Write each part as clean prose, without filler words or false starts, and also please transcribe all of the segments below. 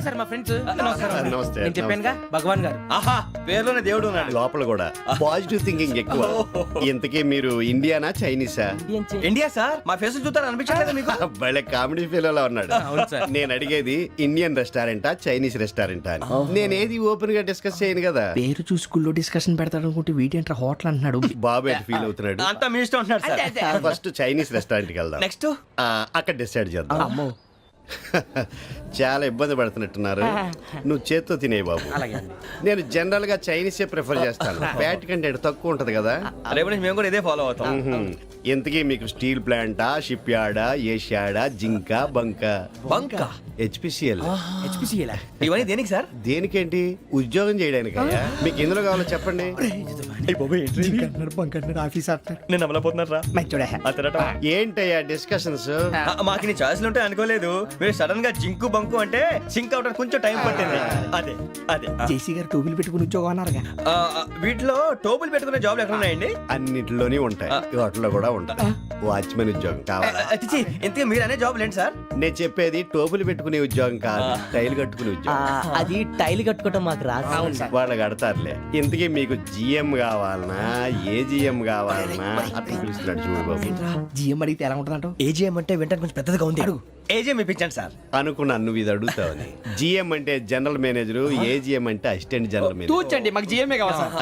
Sir మా friends నమస్తే. నేను చెప్పానుగా భగవాన్ గారు. ఆహా పేర్లోనే దేవుడు ఉన్నాడు. లోపల కూడా పాజిటివ్ థింకింగ్ ఎక్కువ. ఇంతకీ మీరు ఇండియానా చైనీసా? ఇండియా సార్ మా ఫేస్ చూస్తారు అనిపించలేదు మీకు? భలే కామెడీ ఫీల్ ఉన్నాడు. అవును సార్. నేను అడిగేది ఇండియన్ రెస్టారెంటా చైనీస్ రెస్టారెంటా అని. నేనేది ఓపెన్ గా డిస్కస్ చేయను కదా. పేరు చూసి స్కూల్లో డిస్కషన్ పెడతాడు అనుకుంటే వీటేంట్రా హోటల్ అంటున్నాడు. బాబు ఎట్ ఫీల్ అవుతున్నాడు. అంతా మీ ఇష్టం ఉంటున్నాడు సార్. ఫస్ట్ చైనీస్ రెస్టారెంట్ కి వెళ్దాం. నెక్స్ట్ అక్కడ డిసైడ్ చేద్దాం. అమ్మో చాలా ఇబ్బంది పడుతున్నట్టున్నారు. నువ్వు చేత్తో తినే బాబు. అలాగే అండి. నేను జనరల్ గా చైనీసే ప్రిఫర్ చేస్తాను. ఫ్యాట్ కంటెంట్ తక్కువ ఉంటది కదా. రేపు నుంచి మేము కూడా ఇదే ఫాలో అవుతాం. ఇంతకీ మీకు స్టీల్ ప్లాంటా, షిప్ యార్డా, ఏషియాడా, జింక, బంకా? బంక హెచ్పిసిఎల్. ఇవన్నీ దేనికి సార్? దేనికేంటి? ఉద్యోగం చేయడానికి. మీకు ఎందులో కావాలో చెప్పండి. నేను అమలపోతున్నారా? ఏంటయ్యా డిస్కషన్స్? మాకు నీ ఛాయిస్లు ఉంటాయి అనుకోలేదు. మీరు సడన్ గా జింకు బంకు అంటే సింక్ అవడానికి కొంచెం టైం పట్టింది. అదే అదే జేసీ గారు టోపీలు పెట్టుకుని ఉద్యోగం అన్నారుగా. వీటిలో టోపులు పెట్టుకునే జాబ్లు ఎక్కడ ఉన్నాయండి? అన్నిటిలోనే ఉంటాయి, వాటిలో కూడా ఉంటాయి. వాచ్మెన్ ఉద్యోగం కావాలా? ఇంతకీ మీరు అనే జాబ్ ఏంటి సార్? నేను చెప్పేది టోపులు పెట్టుకునే ఉద్యోగం కాదు, టైల్ కట్టుకునే ఉద్యోగం. అది టైల్ కట్టుకోవటం మాకు రాదు. వాళ్ళు కడతారులే. ఇంతకీ మీకు జిఎం కావాలనా, ఏ జిఎం కావాలనా? అట్లా పిలుస్తున్నాడు చూడు బాబు. జిఎం అడిగితే ఎలా ఉంటుందంట? ఏజీఎం అంటే వింటానికి కొంచెం పెద్దదిగా ఉంది. ఏజీఎం ఇప్పించండి సార్. అనుకున్నాను నువ్వు ఇది అడుగుతావని. జిఎం అంటే జనరల్ మేనేజర్, ఏజిఎం అంటే అసిస్టెంట్ జనరల్ మేనేజర్. తూచండి, మాకు జిఎంఏ కావాలి సార్.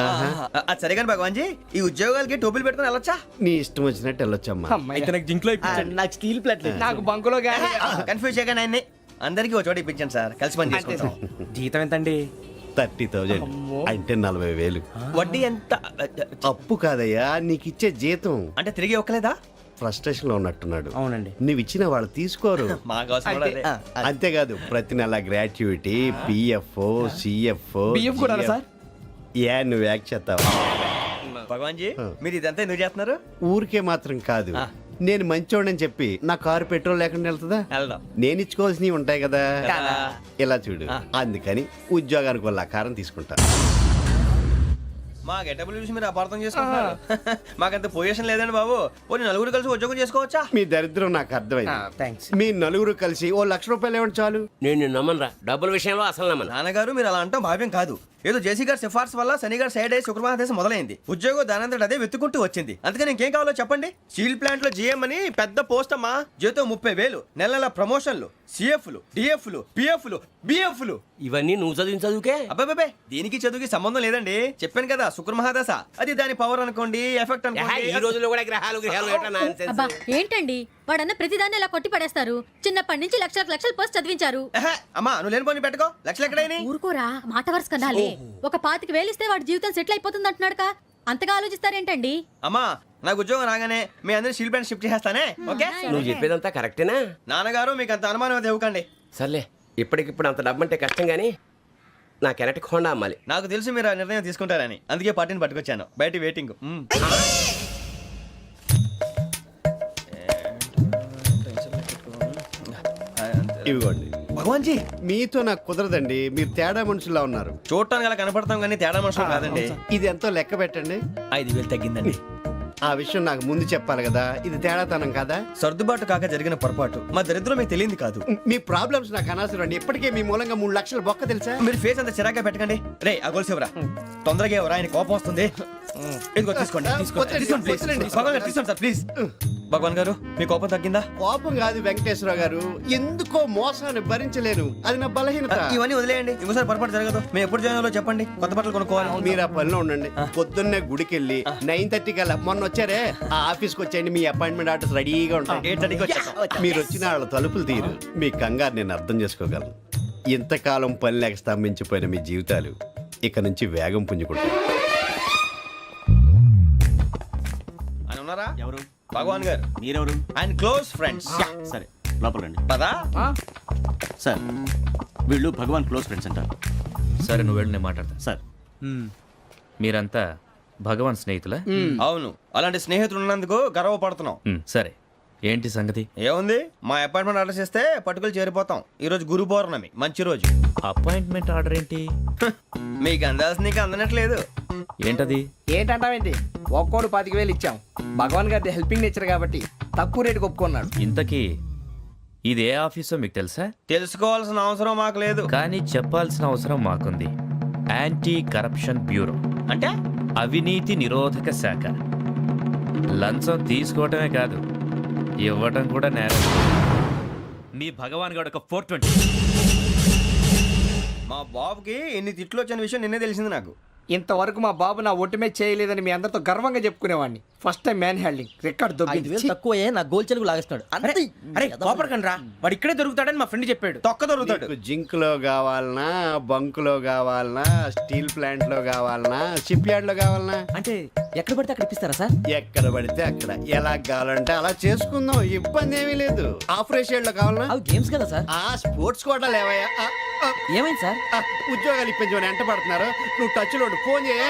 అది సరే కానీ భగవాన్ జీ, ఈ ఉద్యోగాలకి టోపులు పెట్టుకుని వెళ్ళొచ్చా? నీ ఇష్టం వచ్చినట్టు వెళ్ళొచ్చమ్మా. అయితే నాకు జింక్లో నాకు స్టీల్ ప్లేట్ నాకు బంకులో గానీ. కన్ఫ్యూజ్ చేయగానే ఆయన్ని అందరికీ ఒక చోట ఇప్పించండి సార్, కలిసి పని చేసుకుంటాం. జీతం ఎంతండి? 30,000 అంటే 40,000. వడ్డీ ఎంత? అప్పు కాదయ్యా, నీకు ఇచ్చే జీతం. అంటే తిరిగి ఒక్కలేదా? ఫ్రస్ట్రేషన్ లో ఉన్నట్టున్నాడు. అవునండి. నువ్వు ఇచ్చిన వాళ్ళు తీసుకోరు. మాకు అవసరం కూడా అదే. అంతేకాదు ప్రతి నెల గ్రాట్యుటీ, పిఎఫ్, సిఎఫ్. బియ్యం కూడా సార్? ఏ నువ్వు యాక్ట్ చేస్తావా? భగవాన్ జీ, మీరు ఇదంతా ఎందుకు చేస్తున్నారు? ఊరికే మాత్రం కాదు, నేను మంచోడని చెప్పి నా కారు పెట్రోల్ లేకుండా వెళ్తుందా? వెళ్దాం. నేను ఇచ్చుకోవాల్సినవి ఉంటాయి కదా. ఇలా చూడు, అందుకని ఉద్యోగానికి వాళ్ళ ఆకారం తీసుకుంటా. మా గెటబుల్ చూసి మీరు అపార్థం చేసుకుంటున్నారు. మాకంత పొజిషన్ లేదండి బాబు. పోనీ నలుగురు కలిసి ఉద్యోగం చేసుకోవచ్చా? మీ దరిద్రం నాకు అర్థమైంది. థ్యాంక్స్. మీ నలుగురు కలిసి ఓ ₹1,00,000 ఇవ్వండి చాలు. నేను నమ్మనరా, డబ్బుల విషయంలో అసలు నమ్మను. నాన్నగారు మీరు అలా అంటాం భావ్యం కాదు. ఏదో జేసీ గారి సిఫార్సు వల్ల శని గారు సైడ్ అయ్యి శుక్రవారం మొదలైంది. ఉద్యోగం దానంతటి అదే వెతుకుంటూ వచ్చింది. అందుకని ఇంకేం కావాలో చెప్పండి. స్టీల్ ప్లాంట్ లో జీఎం అని పెద్ద పోస్ట్ అమ్మా. జీతం 30,000, నెల నెల ప్రమోషన్లు, సిఎఫ్లు, డిఎఫ్లు, పిఎఫ్లు, బిఎఫ్లు. ఇవన్నీ నువ్వు చదివిన చదువుకే. అబ్బాబే దీనికి చదువుకి సంబంధం లేదండి. చెప్పాను కదా, శుక్ర మహాదశ. అది దాని పవర్ అనుకోండి, ఎఫెక్ట్ ఈ అనుకోండి. రోజుల్లో కూడా గ్రహాలు ఏటా nonsense. అబ్బా ఏంటండి వాడన్న ప్రతిదాన్ని ఇలా కొట్టి పడేస్తారు. చిన్నప్పటి నుంచి లక్షలు పోస్ట్ చదివించారు. అమ్మా నువ్వు లేని పోనీ పెట్టుకో. లక్షలు ఎక్కడైనా ఊరుకోరా, మాట వరుస కనాలి. ఒక 25,000 ఇస్తే వాడి జీవితం సెటిల్ అయిపోతుంది అంటున్నాడుకా. అంతగా ఆలోచిస్తారేంటండి? అమ్మా నాకు ఉద్యోగం రాగానే మీ అందరూ స్టీల్ ప్లాంట్ షిఫ్ట్ చేస్తానే. ఓకే నువ్వు చెప్పేదంతా కరెక్టేనా? నాన్నగారు మీకు అంత అనుమానం అయితే ఇవ్వకండి. సర్లే, ఇప్పటికిప్పుడు అంత డబ్బు అంటే కష్టం గానీ నా కెనటిక్ హోండా అమ్మాలి. నాకు తెలుసు మీరు ఆ నిర్ణయం తీసుకుంటారని, అందుకే పార్టీని పట్టుకొచ్చాను. బయట వెయిటింగ్. ఇవ్వండి. భగవాన్ జీ, మీతో నాకు కుదరదండి, మీరు తేడా మనుషుల్లా ఉన్నారు. చూడటానికి అలా కనపడతాం కానీ తేడా మనుషులు కాదండి. ఇది ఎంతో లెక్క పెట్టండి. 5,000 తగ్గిందండి. ఆ విషయం నాకు ముందు చెప్పాలి కదా. ఇది తేడాతనం కదా. సర్దుబాటు కాక జరిగిన పొరపాటు. మా దరిద్రం మీకు తెలియంది కాదు. మీ ప్రాబ్లమ్స్ నాకు అనవసరం అండి. ఇప్పటికే మీ మూలంగా 3 లక్షల బొక్క తెలుసా. మీరు ఫేస్ అంత చిరాగ్గా పెట్టకండి. రే ఆ గొలుసు ఎవరా? తొందరగా ఎవరా, ఆయన కోపం వస్తుంది. ఇదిగో తీసుకోండి. తీసుకోండి ప్లీజ్. భగవాన్ గారు తీసుకోండి సార్ ప్లీజ్. భగవాన్ గారు మీ కోపం తగ్గిందా? కోపం కాదు వెంకటేశ్వర గారు, ఎందుకో మోసాన్ని భరించలేను, అది నా బలహీనత. ఇవన్నీ వదిలేయండి, ఇంకోసారి పొరపాటు జరగదు. మేము ఎప్పుడు జాయిన్ అవ్వాలో చెప్పండి, కొత్త బట్టలు కొనుక్కోవాలి. మీరు ఆ పనిలో ఉండండి. పొద్దున్నే గుడికి వెళ్ళి 9:30 కల్లా, మొన్న వచ్చారే ఆ ఆఫీస్కి వచ్చేయండి. మీ అపాయింట్మెంట్ ఆర్డర్స్ రెడీగా ఉంటాయి. 8:30కి వచ్చేస్తాం. మీరు వచ్చిన వాళ్ళ తలుపులు తీరు. మీ కంగారు నేను అర్థం చేసుకోగలను. ఇంతకాలం పని లేక స్తంభించిపోయిన మీ జీవితాలు ఇక నుంచి వేగం పుంజుకుంటాయి. ఆయన ఉన్నారా? ఎవరు? భగవాన్ గారు. మీరెవరు? ఆయన క్లోజ్ ఫ్రెండ్స్. సరే లోపల రండి. పదా సార్ వీళ్ళు భగవాన్ క్లోజ్ ఫ్రెండ్స్ అంటారు. సరే నువ్వు వెళ్ళి నేను మాట్లాడతా. సార్ మీరంతా భగవాన్ స్నేహితులా? అవును, అలాంటి స్నేహితులు ఉన్నందుకు గర్వపడుతున్నాం. సరే ఏంటి సంగతి? ఏముంది, మా అపాయింట్మెంట్ ఆర్డర్ చేస్తే పట్టుకులు చేరిపోతాం. ఈ రోజు గురు పౌర్ణమి, మంచి రోజు. అపాయింట్మెంట్ ఆర్డర్ ఏంటి? మీకు అందాల్సిన నీకు అందనట్లేదు. ఏంటది? ఏంటంటావేంటి? ఒక్కోడు 25,000 ఇచ్చాం. భగవాన్ గారి హెల్పింగ్ నేచర్ కాబట్టి తక్కువ రేటుకి ఒప్పుకున్నాడు. ఇంతకీ ఇది ఏ ఆఫీసో మీకు తెలుసా? తెలుసుకోవాల్సిన అవసరం మాకు లేదు. కానీ చెప్పాల్సిన అవసరం మాకుంది. యాంటీ కరప్షన్ బ్యూరో, అంటే అవినీతి నిరోధక శాఖ. లంచం తీసుకోవటమే కాదు, ఇవ్వటం కూడా నేరం. మీ భగవాన్ గారు ఒక 420. మా బాబుకి ఎన్ని తిట్లు వచ్చిన విషయం నిన్నే తెలిసింది నాకు. ఇంతవరకు మా బాబు నా ఒట్టుమే చేయలేదని మీ అందరితో గర్వంగా చెప్పుకునేవాడిని. First time man handing record దొబ్బింది. తక్కువ నా గోల్ చెలుగు లాగేస్తున్నాడు. అరే కోపడకండి రా, వాడు ఇక్కడే దొరుకుతాడని మా ఫ్రెండ్ చెప్పాడు. తొక్క దొరుకుతాడు. మీకు జింక్ లో కావాలనా, బంక్ లో కావాలనా, స్టీల్ ప్లాంట్ లో కావాలనా, షిప్ యార్డ్ లో కావాలనా? అంటే ఎక్కడ పడితే అక్కడ ఇప్పిస్తారా సార్? ఎక్కడ పడితే అక్కడ ఎలా కావాలంటే అలా చేసుకుందాం, ఇబ్బంది ఏమీ లేదు. ఆపరేషన్ లో కావాలనా? అవి గేమ్స్ కదా సార్. ఆ స్పోర్ట్స్ కోటా లేవయ్యా. ఏమైంది సార్? ఉద్యోగాలు ఇప్పించమని ఎంట పడుతున్నారు. నువ్వు టచ్ లో ఫోన్ చేయ.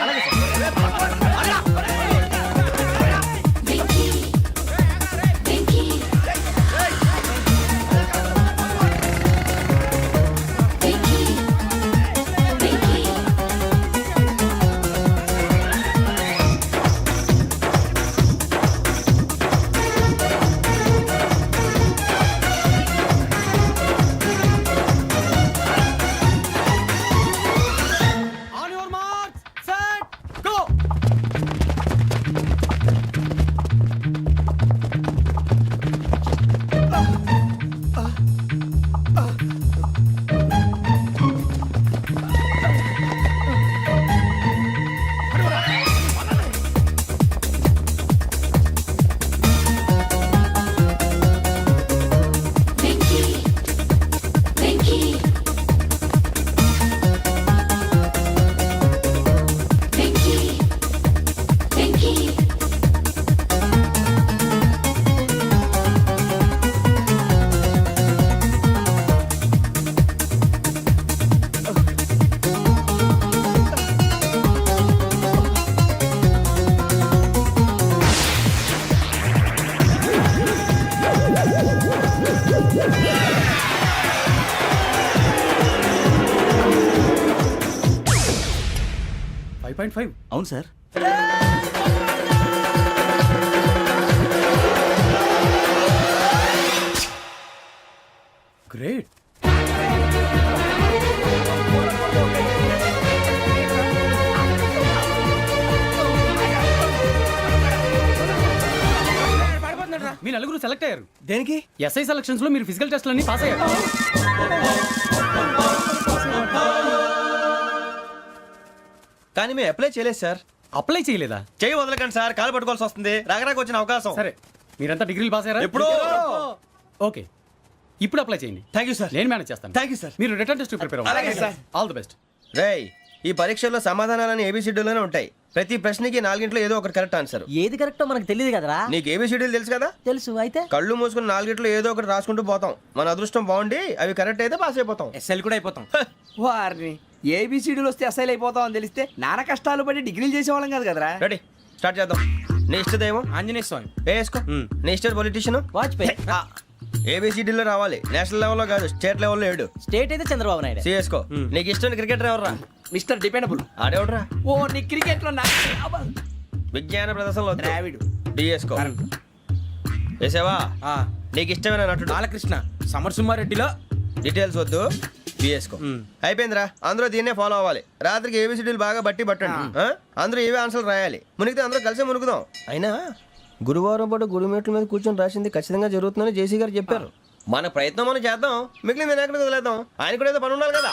అవును సార్. గ్రేట్. మీ నలుగురు సెలెక్ట్ అయ్యారు. దేనికి? ఎస్ఐ సెలక్షన్స్ లో మీరు ఫిజికల్ టెస్ట్లన్నీ పాస్ అయ్యారు. కానీ మేము అప్లై చేయలేదు సార్. అప్లై చేయలేదా? చేయి వదలకండి సార్, కాలు పట్టుకోవాల్సి వస్తుంది. రాగరాకు వచ్చిన అవకాశం. సరే, మీరంతా డిగ్రీలు పాస్ అయ్యారా? ఎప్పుడో. ఓకే, ఇప్పుడు అప్లై చేయండి. Thank you sir. నేను మేనేజ్ చేస్తాను. Thank you sir. మీరు రిటర్న్ టెస్ట్ ప్రిపేర్ అలాగే అవ్వండి. సార్. All the best. రేయ్, ఈ పరీక్షల్లో సమాధానాలని ఏబిసిడ్యూల్లోనే ఉంటాయి. ప్రతి ప్రశ్నకి 4 ఏదో ఒకటి కరెక్ట్ ఆన్సర్. ఏది కరెక్టో మనకు తెలియదు కదరా. నీకు ఏబిసిడ్యూల్ తెలుసు కదా? తెలుసు. అయితే కళ్ళు మూసుకుని 4 ఏదో ఒకటి రాసుకుంటూ పోతాం. మన అదృష్టం బాగుండి అవి కరెక్ట్ అయితే పాస్ అయిపోతాం. ఎస్ఎల్ కూడా అయిపోతాం. వారిని ఏబిసిడీలు వస్తే ఎస్ఐలు అయిపోతాం అని తెలిస్తే నానా కష్టాలు పడి డిగ్రీలు చేసేవాళ్ళం కాదు కదరా. రెడీ, స్టార్ట్ చేద్దాం. నీ ఇష్టదేమో ఆంజనేయ స్వామి. వేసుకో. నీ ఇష్ట పొలిటీషియన్ వాజ్పేయి. ఏబిసిడీలో రావాలి. నేషనల్ లెవెల్లో కాదు, స్టేట్ లెవెల్లో 7. స్టేట్ అయితే చంద్రబాబు నాయుడు. సిఎస్కో. నీకు ఇష్టం క్రికెటర్ ఎవర్రా? Mister dependable. ఆడేవుడ్రా? ఓ నీ క్రికెట్ లో విజ్ఞాన ప్రదర్శనలో ద్రావిడు. డిఎస్కో. వేసావా? నీకు ఇష్టమైన నటుడు? బాలకృష్ణ. సమర్ సుమారెడ్డిలో డీటెయిల్స్ వద్దు, బిఎస్కో. అయిపోయిందిరా. అందరూ దీన్నే ఫాలో అవ్వాలి. రాత్రికి ఏబిసిడీలు బాగా బట్టి పట్టండి. అందరూ ఏవే ఆన్సర్లు రాయాలి. మునిగితే అందరూ కలిసి మునుగుదాం. అయినా గురువారం పాటు గురుమేట్ల మీద కూర్చొని రాసింది ఖచ్చితంగా జరుగుతుందని జేసీ గారు చెప్పారు. మన ప్రయత్నం మనం చేద్దాం, మిగిలింది నేను ఎక్కడికి వదిలేద్దాం. ఆయన కూడా ఏదో పని ఉండాలి కదా.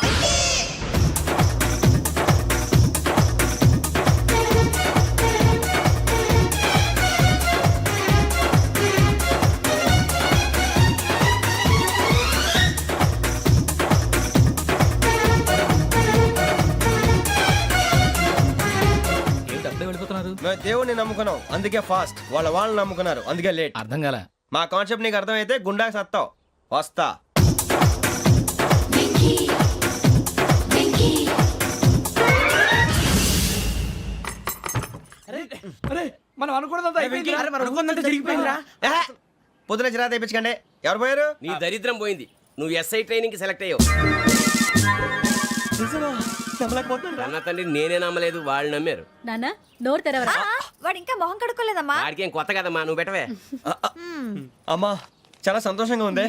మేము దేవుడిని నమ్ముకున్నాం, అందుకే ఫాస్ట్. వాళ్ళని నమ్ముకున్నారు, అందుకే లేట్. అర్థం కాల. మా కాన్సెప్ట్ నీకు అర్థమైతే గుండా సత్తావు. వస్తా. అరే మనం అనుకున్నదంతా జరిగిపోయిందిరా. పొద్దున చిరా తెప్పించకండి. ఎవరు పోయారు? నీ దరిద్రం పోయింది. నువ్వు ఎస్ఐ ట్రైనింగ్ కి సెలెక్ట్ అయ్యావు. అన్న తండ్రి నేనే నమ్మలేదు, వాళ్ళు నమ్మారు. నాన్న నోరు తెరవరా. వాడు ఇంకా మొహం కడుక్కోలేదమ్మా. వాడికి ఏం కొత్త కదమ్మా, నువ్వు పెట్టవే. అమ్మా చాలా సంతోషంగా ఉంది.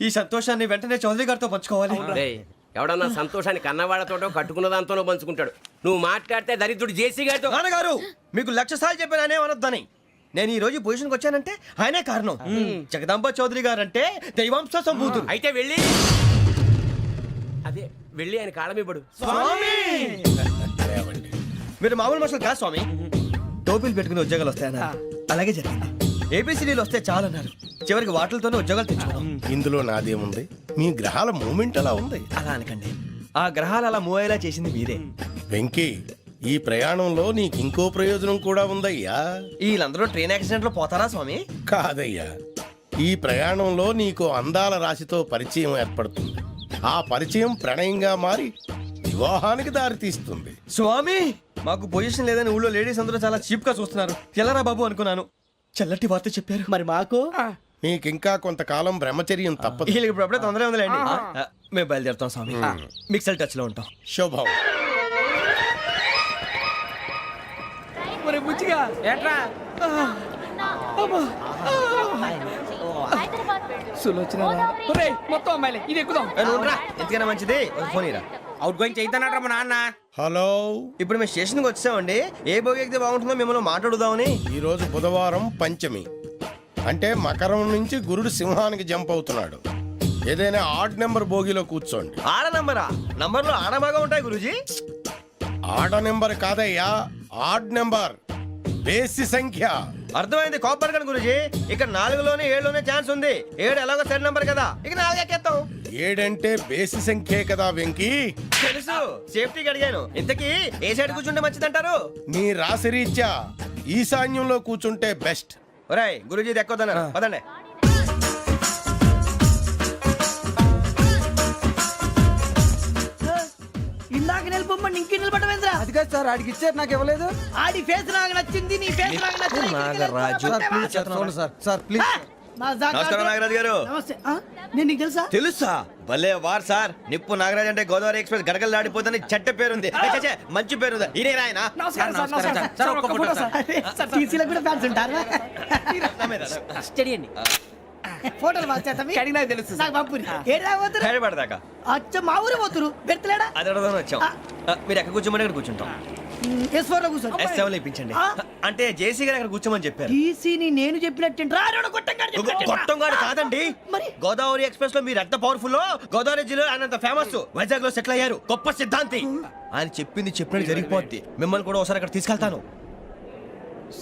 ఈ సంతోషాన్ని వెంటనే చౌదరి గారితో పంచుకోవాలి. రేయ్, ఎవడన్నా సంతోషాన్ని కన్నవాళ్లతోటో కట్టుకున్న దాంతోనో పంచుకుంటాడు. నువ్వు మాట్లాడితే దరిద్రుడు జేసీ గారితో. నాన్నగారు మీకు 1,00,000 సార్లు చెప్పాను అనే అనొద్దని. నేను ఈ రోజు ఈ పొజిషన్కి వచ్చానంటే ఆయనే కారణం. జగదాంబ చౌదరి గారు అంటే దైవాంశ సంభూతుడు. అయితే వెళ్ళి అదే వెళ్ళి ఆయన కాళ్ళమివ్వడు. మీరు మామూలు మనుషులు కాదు స్వామి. టోపీలు పెట్టుకుని ఉద్యోగాలు వస్తాయన్నారు, అలాగే జరిగింది. ఏబిసిడీలు వస్తే చాలన్నారు, చివరికి వాటిలతోనే ఉద్యోగాలు తెచ్చుకున్నాం. ఇందులో నాదేముంది? మీ గ్రహాల మూమెంట్ అలా ఉంది. అలా అనకండి, ఆ గ్రహాలు అలా మూవ్ అయ్యేలా చేసింది మీరే. వెంకీ, ఈ ప్రయాణంలో నీకు ఇంకో ప్రయోజనం కూడా ఉందయ్యా. వీళ్ళందరూ ట్రైన్ యాక్సిడెంట్ లో పోతారా స్వామి? కాదయ్యా, ఈ ప్రయాణంలో నీకు అందాల రాశితో పరిచయం ఏర్పడుతుంది. ఆ పరిచయం ప్రణయంగా మారి వివాహానికి దారితీస్తుంది. స్వామి మాకు పొజిషన్ లేదని ఊళ్ళో లేడీస్ అందరూ చాలా చీప్ గా చూస్తున్నారు. ఎలారా బాబు అనుకున్నాను, చల్లటి వార్త చెప్పారు. మరి మాకు నీకింకా కొంతకాలం బ్రహ్మచర్యం తప్పదు. వీళ్ళకి ఇప్పుడు అప్పుడే తొందరగా ఉందిలేండి. మేము బయలుదేరుతాం స్వామి, మిక్సల్ టచ్ లో ఉంటాం. శుభం. మరి బుచ్చిగా ఏట్రా సులోచన మొత్తం అమ్మాయిలే, ఇది ఎక్కుదాం. ఎందుకైనా మంచిది ఒక ఫోన్ ఇరా. అవుట్ గోయింగ్ చేద్దానట్రా మా నాన్న. హలో, ఇప్పుడు మేము స్టేషన్కి వచ్చామండి. ఏ బోగి ఎక్కితే బాగుంటుందో మిమ్మల్ని మాట్లాడుదామని. ఈరోజు బుధవారం పంచమి, అంటే మకరం నుంచి గురుడు సింహానికి జంప్ అవుతున్నాడు. ఏదైనా ఆడ్ నెంబర్ బోగిలో కూర్చోండి. ఆడ నంబరా? నంబర్లు ఆడ బాగా ఉంటాయి గురూజీ. ఆడ నెంబర్ కాదయ్యా, ఆడ్ నెంబర్, బేసి సంఖ్య. అర్థమైంది, కాపర్ కానీ గురూజీ. ఇక్కడ 4లోనే 7లోనే ఛాన్స్ ఉంది. 7 ఎలాగో సెడ్ నంబర్ కదా, ఇక 4 ఎక్కేస్తాం. 7 అంటే బేసి సంఖ్యే కదా వెంకీ. తెలుసు, సేఫ్టీకి అడిగాను. ఇంతకీ ఏ సైడ్ కూర్చుంటే మంచిదంటారు? నీ రాశి రీత్యా ఈశాన్యంలో కూర్చుంటే బెస్ట్. ఒరాయ్ గురూజీ దెక్కొద్దన్నారు, పదండి. ఇందాక నిలబొమ్మని ఇంకే నిలబడమేంద్రా? అది కాదు సార్, ఆడికి ఇచ్చారు, నాకు ఇవ్వలేదు. ఆడి ఫేస్ నాకు నచ్చింది, నీ ఫేస్ నాకు నచ్చింది. Sir please. నమస్కారం నాగరాజు గారు. నమస్తే. నేను నీకు తెలుసా? తెలుసా? భలే వార్ సార్. నిప్పు నాగరాజ్ అంటే గోదావరి ఎక్స్ప్రెస్ గడగలు దాడిపోతుంది చెట్ట పేరుంది. ఛే, మంచి పేరుంది. ఈయన ఆయన నమస్కారం సార్, నమస్కారం సార్. ఒక్క ఫోటో సార్. సార్ టీసీలో కూడా ఫ్యాన్స్ ఉంటారా? స్టడీ అండి. ఫోటోలు మార్చేస్తాం. కడిగి నాకు తెలుసు నాకు పంపుని. ఏడు రాబోతురు? హైదరాబాద్ అచ్చ మా ఊరు పోతురు. పెడతలేడా? అది అడగదామని వచ్చాం. మీరు ఎక్కడ కూర్చోమని అక్కడ కూర్చుంటాం. S4 లో కూర్చో. S7 ఇప్పించండి. అంటే జేసీ గారు అక్కడ కూర్చోమని చెప్పారు. టీసీని నేను చెప్పినట్టు గొట్టంగాడు కాదండి, మరి గోదావరి ఎక్స్ప్రెస్ లో మీరు ఎంత పవర్ఫుల్, గోదావరి జిల్లా ఆయన ఫేమస్, వైజాగ్ లో సెటిల్ అయ్యారు, గొప్ప సిద్ధాంతి. ఆయన చెప్పింది చెప్పినట్టు జరిగిపోద్ది. మిమ్మల్ని కూడా ఒకసారి అక్కడ తీసుకెళ్తాను.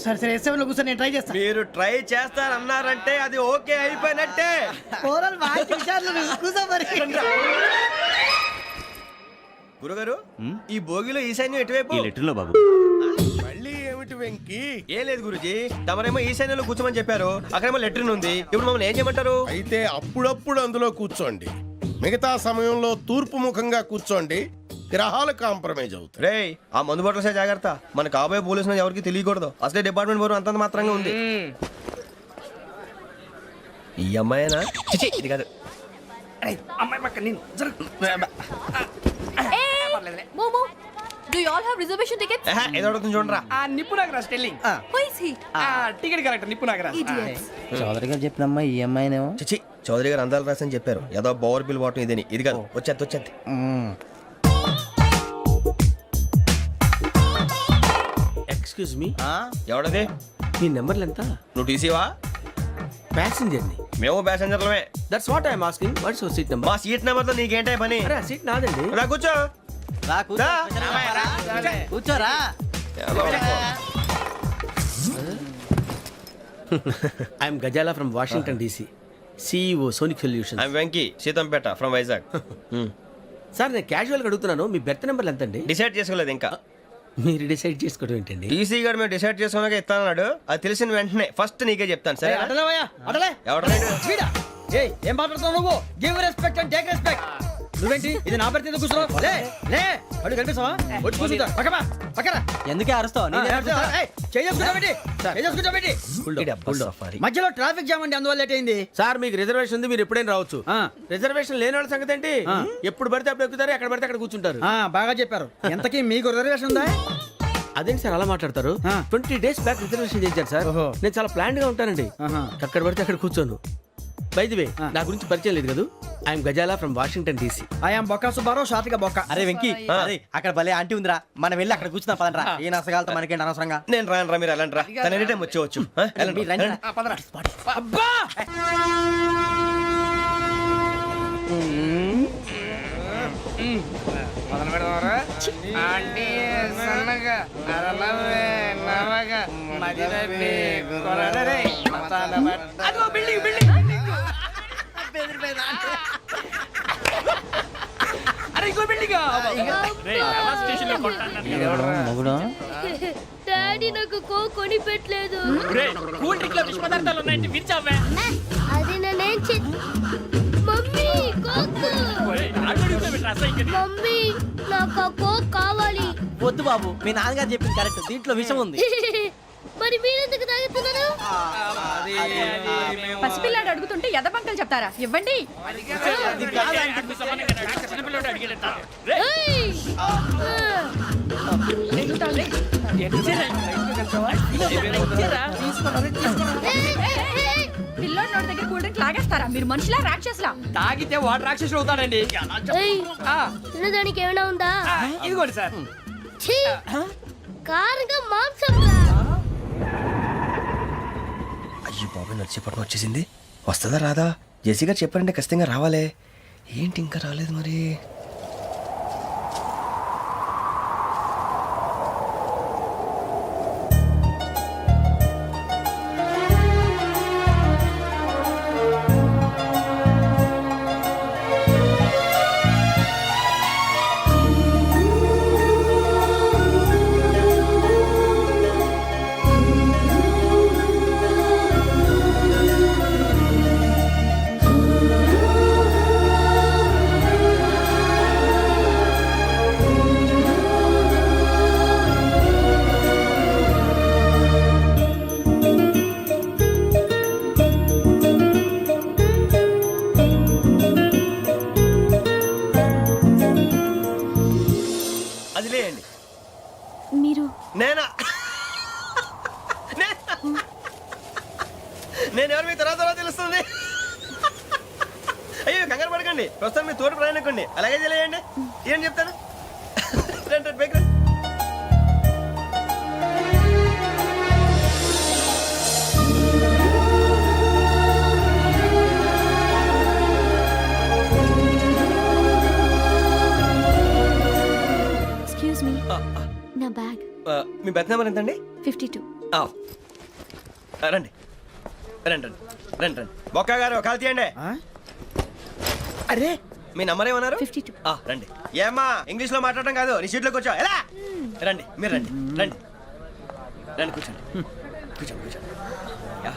సరే సరే S7 లో కూర్చో, నేను ట్రై చేస్తాను. మీరు ట్రై చేస్తారన్నారంటే అది ఓకే అయిపోయినట్టే. ఓవరాల్ వాయిస్ విషయాలు కూర్చో మరి. గురుగారు, ఈ భోగిలో ఈశాన్యం ఎటువైపు? ఈ లెటర్లో బాబు. మళ్ళీ ఏమిటి వెంకీ? ఏం లేదు గురుజీ, తమరేమో ఈశాన్యంలో కూర్చోమని చెప్పారు, అక్కడేమో లెటర్ ఉంది. ఇప్పుడు మమ్మల్ని ఏం చేయమంటారు? అయితే అప్పుడప్పుడు అందులో కూర్చోండి, మిగతా సమయంలో తూర్పు ముఖంగా కూర్చోండి. గ్రహాలు కాంప్రమైజ్ అవుతాయి. రేయ్, ఆ మందు బాటలసే జాగ్రత్త. మన కాబోయే పోలీసులు ఎవరికి తెలియకూడదు. అసలే డిపార్ట్మెంట్ బోరు అంతంత మాత్రంగా ఉంది. ఈ అమ్మాయినా? చిచి, ఇది కాదు. అమ్మాయి పక్క నేను మోమో do you all have reservation tickets? ఏదో అడుగుతుంది చూడరా. ఆ నిప్పు Nagaraj telling. Who is he? Ticket correct, నిప్పు నాగరాజ్. ఇడియట్స్. చౌదరి గారు చెప్పినమ్మా ఈ అమ్మాయినేమో. చిచి, చౌదరి గారు అందాలు రాసని చెప్పారు. ఏదో బోర్ బిల్ వాటం ఇదని. ఇది కాదు, వచ్చేది. Excuse me, ఎవడది? మీ నెంబర్లు ఎంత? నువ్వు టీసీవా? ప్యాసింజర్ ని. మేము ప్యాసెంజర్లమే. That's what I'm asking. What's your seat number? మా సీట్ నెంబర్తో నీకేంటే పని? అరే, సీట్ నాదండి. రా కూర్చో. రా కూర్చో. రా. కూర్చోరా. I'm Gazala from Washington DC, CEO Sonic Solution. I'm Venky, Seethampeta from Vizag. Sir, నేను క్యాజువల్గా అడుగుతున్నాను, మీ బెర్త్ నెంబర్లు ఎంత అండి? డిసైడ్ చేసుకోలేదు ఇంకా. మీరు డిసైడ్ చేసుకోవడం ఏంటండి? టీసీ గారు మేము డిసైడ్ చేసుకున్నాక ఇస్తానన్నాడు. అది తెలిసిన వెంటనే ఫస్ట్ నీకే చెప్తాను. సరే? ఎవరు? ఏం మాట్లాడుతావు నువ్వు? Give respect and take respect. నువ్వేంటి ఇది నా పరిస్థితి ఎందుకు కూర్చున్నావు? లే లే, అడుగు కనిపిస్తావా? వచ్చి కూర్చుంటా. పక్కన ఎందుకే అరుస్తావు? మధ్యలో ట్రాఫిక్ జామ్ అండి, అందువల్ల లేట్ అయింది. సార్, మీకు రిజర్వేషన్ ఉంది, మీరు ఎప్పుడైనా రావచ్చు. రిజర్వేషన్ లేని వాళ్ళ సంగతి ఏంటి? ఎప్పుడు పడితే అప్పుడు ఎక్కుతారు, ఎక్కడ పడితే అక్కడ కూర్చుంటారు. బాగా చెప్పారు. ఎంతకీ మీకు రిజర్వేషన్ ఉందా? అదేంటి సార్ అలా మాట్లాడతారు? 20 days బ్యాక్ రిజర్వేషన్ చేశారు సార్. నేను చాలా ప్లాన్డ్ గా ఉంటానండి. అక్కడ పడితే అక్కడ కూర్చోను. బై ది వే నా గురించి పరిచయం లేదు కదా, I'm Gazala from Washington DC. I'm Bokka Subbarao షాతిక బొక్క. అరే వెంకీ అక్కడ భలే ఆంటీ ఉందిరా, మనం వెళ్ళి అక్కడ కూర్చున్నా పదంరా. ఏ నసగాలతో మనకేంటి అనవసరంగా. నేను రాను రా, మీరు వెళ్ళండి రా. తన ఎనీ టైం వచ్చేవచ్చు. అబ్బా మొదలు పెడదామరా ఆంటీ సన్నగా అరలవే నవగా మదిరపి కొరడరే అదిగో బిల్డింగ్ బిల్డింగ్ అరే ఇంకో బిల్డింగ్ డాడీ నాకు కో కొని పెట్టలేదు. కూల్ డ్రింక్ లో విష పదార్థాలు ఉన్నాయంటే విరిచావే. అది నేనేం మమ్మీ కోక్. మమ్మీ నాకు ఆ కోక్ కావాలి. వద్దు బాబు, మీ నాన్నగారు చెప్పింది కరెక్ట్, దీంట్లో విషయం ఉంది. మరి మీరెందుకు తాగుతున్నారు? పసిపిల్లాడు అడుగుతుంటే ఎదబంకలు చెప్తారా? ఇవ్వండి. ఏయ్! పిల్లోడి నోటి దగ్గర కూల్ డ్రింక్ లాగేస్తారా? మీరు మనుషులా రాక్షసులా? తాగితే వాటర్ రాక్షసుడు అవుతాడండి. ఏయ్! తినడానికి ఏమైనా ఉందా? ఇదిగోండి సార్. ఛీ! కారంగా మాంసం రా. అయ్యో బాబాయ్, నడిచేపట్నం వచ్చేసింది. వస్తుందా రాదా? జెసి గారు చెప్పారంటే ఖచ్చితంగా రావాలే. ఏంటి ఇంకా రాలేదు మరి? అది లేయండి. మీరు నేనా? నేను ఎవరు మీ తర్వాత తెలుస్తుంది. అయ్యో కంగారు పడకండి, ప్రస్తుతం మీ తోటి ప్రయాణకండి. అలాగే తెలియండి. ఏం చెప్తాను. రండి బైక్ రండి. ఎక్స్క్యూజ్ మీ, నా బ్యాగ్. మీ బెత్ నెంబర్ ఎంతండి? 52. రండి రండి రండి రండి రండి. బొక్క గారు కాల్ తీయండి. అరే మీ నంబర్ ఏమన్నారు? 52. రండి. ఏమ్మా ఇంగ్లీష్ లో మాట్లాడడం కాదు, నీ సీట్లోకి వచ్చా. ఎలా రండి, మీరు రండి రండి రండి, కూర్చోండి కూర్చోండి కూర్చోండి. యా.